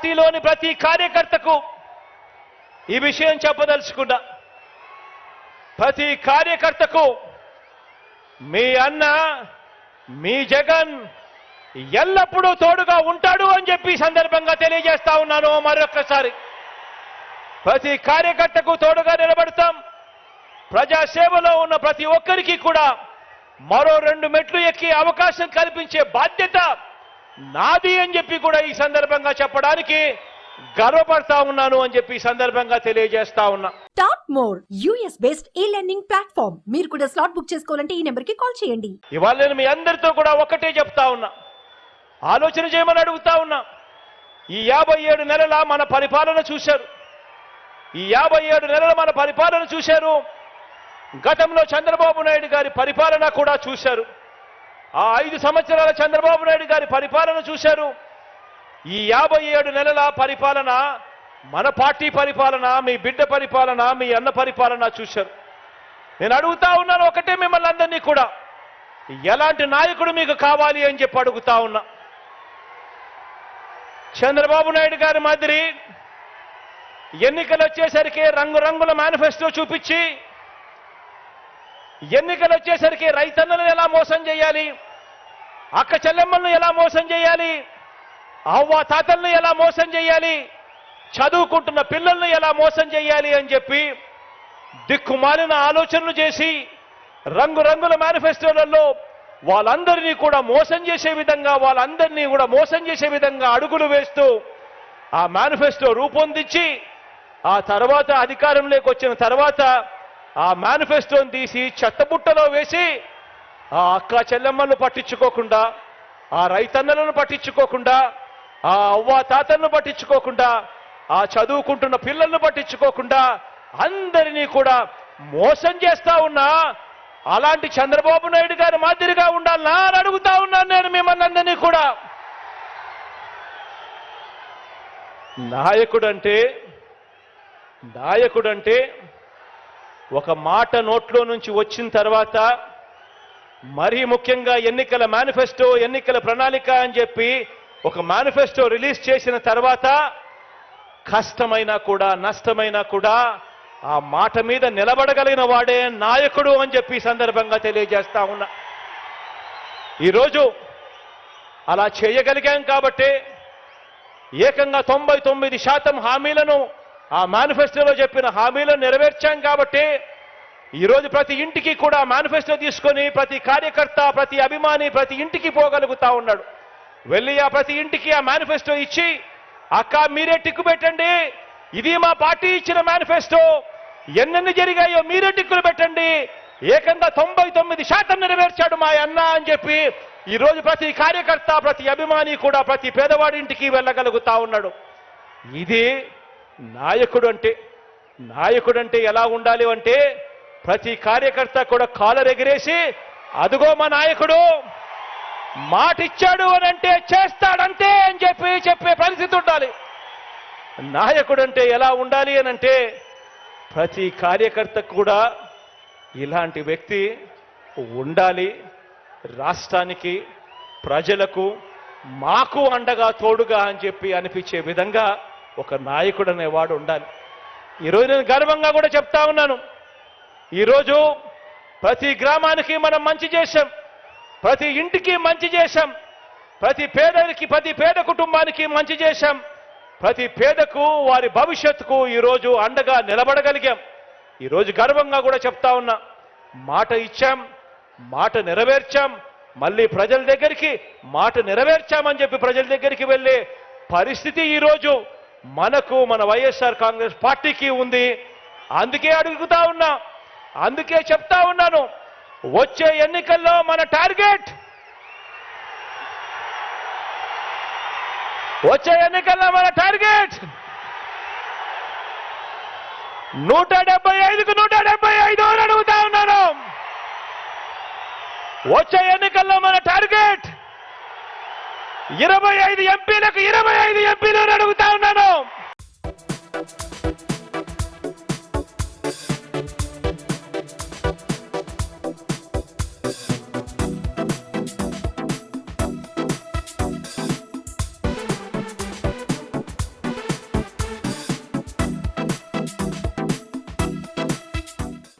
పార్టీలోని ప్రతి కార్యకర్తకు ఈ విషయం చెప్పదలుచుకున్నా. ప్రతి కార్యకర్తకు మీ అన్న మీ జగన్ ఎల్లప్పుడూ తోడుగా ఉంటాడు అని చెప్పి సందర్భంగా తెలియజేస్తా ఉన్నాను. మరొక్కసారి ప్రతి కార్యకర్తకు తోడుగా నిలబడతాం. ప్రజాసేవలో ఉన్న ప్రతి ఒక్కరికి కూడా మరో 2 మెట్లు ఎక్కి అవకాశం కల్పించే బాధ్యత నాది అని చెప్పి కూడా ఈ సందర్భంగా చెప్పడానికి గర్వపడతా ఉన్నాను అని చెప్పి ఈ సందర్భంగా తెలియజేస్తా ఉన్నా. టాప్ మోర్ యూఎస్ బేస్డ్ ఈ లెర్నింగ్ ప్లాట్ఫామ్. మీరు కూడా స్లాట్ బుక్ చేసుకోవాలంటే ఈ నెంబర్ కి కాల్ చేయండి. ఇవాళ నేను మీ అందరితో కూడా ఒకటే చెప్తా ఉన్నా, ఆలోచన చేయమని అడుగుతా ఉన్నా. ఈ 57 నెలల మన పరిపాలన చూశారు. ఈ 57 నెలల మన పరిపాలన చూశారు. గతంలో చంద్రబాబు నాయుడు గారి పరిపాలన కూడా చూశారు. ఆ 5 సంవత్సరాల చంద్రబాబు నాయుడు గారి పరిపాలన చూశారు. ఈ 57 నెలల పరిపాలన మన పార్టీ పరిపాలన, మీ బిడ్డ పరిపాలన, మీ అన్న పరిపాలన చూశారు. నేను అడుగుతా ఉన్నాను ఒకటే మిమ్మల్ని అందరినీ కూడా, ఎలాంటి నాయకుడు మీకు కావాలి అని చెప్పి అడుగుతా ఉన్నా. చంద్రబాబు నాయుడు గారి మాదిరి ఎన్నికలు వచ్చేసరికి రంగురంగుల మేనిఫెస్టో చూపించి, ఎన్నికలు వచ్చేసరికి రైతన్నలను ఎలా మోసం చేయాలి, అక్క చెల్లెమ్మలను ఎలా మోసం చేయాలి, అవ్వ తాతలను ఎలా మోసం చేయాలి, చదువుకుంటున్న పిల్లలను ఎలా మోసం చేయాలి అని చెప్పి దిక్కుమాలిన ఆలోచనలు చేసి రంగురంగుల మేనిఫెస్టోలలో వాళ్ళందరినీ కూడా మోసం చేసే విధంగా అడుగులు వేస్తూ ఆ మేనిఫెస్టో రూపొందించి ఆ తర్వాత అధికారంలోకి వచ్చిన తర్వాత ఆ మేనిఫెస్టోని తీసి చెత్తబుట్టలో వేసి ఆ అక్క చెల్లెమ్మలను పట్టించుకోకుండా, ఆ రైతన్నలను పట్టించుకోకుండా, ఆ అవ్వ తాతలను పట్టించుకోకుండా, ఆ చదువుకుంటున్న పిల్లలను పట్టించుకోకుండా అందరినీ కూడా మోసం చేస్తా ఉన్నా అలాంటి చంద్రబాబు నాయుడు గారి మాదిరిగా ఉండాలనా అని అడుగుతా ఉన్నాను నేను మిమ్మల్ని అందరినీ కూడా. నాయకుడంటే ఒక మాట నోట్లో నుంచి వచ్చిన తర్వాత, మరీ ముఖ్యంగా ఎన్నికల మేనిఫెస్టో, ఎన్నికల ప్రణాళిక అని చెప్పి ఒక మేనిఫెస్టో రిలీజ్ చేసిన తర్వాత కష్టమైనా కూడా నష్టమైనా కూడా ఆ మాట మీద నిలబడగలిగిన వాడే నాయకుడు అని చెప్పి సందర్భంగా తెలియజేస్తా ఉన్నా. ఈరోజు అలా చేయగలిగాం కాబట్టి ఏకంగా 99% హామీలను, ఆ మేనిఫెస్టోలో చెప్పిన హామీలను నెరవేర్చాం కాబట్టి ఈరోజు ప్రతి ఇంటికి కూడా మేనిఫెస్టో తీసుకొని ప్రతి కార్యకర్త, ప్రతి అభిమాని ప్రతి ఇంటికి పోగలుగుతా ఉన్నాడు. వెళ్ళి ఆ ప్రతి ఇంటికి ఆ మేనిఫెస్టో ఇచ్చి, అక్క మీరే టిక్కు పెట్టండి, ఇది మా పార్టీ ఇచ్చిన మేనిఫెస్టో, ఎన్నెన్ని జరిగాయో మీరే టిక్కులు పెట్టండి, ఏకంగా 99% నెరవేర్చాడు మా అన్న అని చెప్పి ఈరోజు ప్రతి కార్యకర్త, ప్రతి అభిమాని కూడా ప్రతి పేదవాడి ఇంటికి వెళ్ళగలుగుతా ఉన్నాడు. ఇది నాయకుడు అంటే ఎలా ఉండాలి అంటే, ప్రతి కార్యకర్త కూడా కాలర్ ఎగిరేసి అదుగో మా నాయకుడు మాట ఇచ్చాడు అని అంటే చేస్తాడంతే అని చెప్పే పరిస్థితి ఉండాలి. నాయకుడు అంటే ఎలా ఉండాలి అని అంటే, ప్రతి కార్యకర్తకు కూడా ఇలాంటి వ్యక్తి ఉండాలి. రాష్ట్రానికి, ప్రజలకు, మాకు అండగా తోడుగా అని చెప్పి అనిపించే విధంగా ఒక నాయకుడు అనేవాడు ఉండాలి. ఈరోజు నేను గర్వంగా కూడా చెప్తా ఉన్నాను, ఈరోజు ప్రతి గ్రామానికి మనం మంచి చేశాం, ప్రతి ఇంటికి మంచి చేశాం, ప్రతి పేద కుటుంబానికి మంచి చేశాం, ప్రతి పేదకు వారి భవిష్యత్తుకు ఈరోజు అండగా నిలబడగలిగాం. ఈరోజు గర్వంగా కూడా చెప్తా ఉన్నా, మాట ఇచ్చాం, మాట నెరవేర్చాం, మళ్ళీ ప్రజల దగ్గరికి మాట నెరవేర్చామని చెప్పి ప్రజల దగ్గరికి వెళ్ళే పరిస్థితి ఈరోజు మనకు, మన వైఎస్ఆర్ కాంగ్రెస్ పార్టీకి ఉంది. అందుకే అడుగుతా ఉన్నా, అందుకే చెప్తా ఉన్నాను, వచ్చే ఎన్నికల్లో మన టార్గెట్ 175కు 175 అని అడుగుతా ఉన్నాను. వచ్చే ఎన్నికల్లో మన టార్గెట్ 25 ఎంపీలకు 25 ఎంపీలు అని అడుగుతా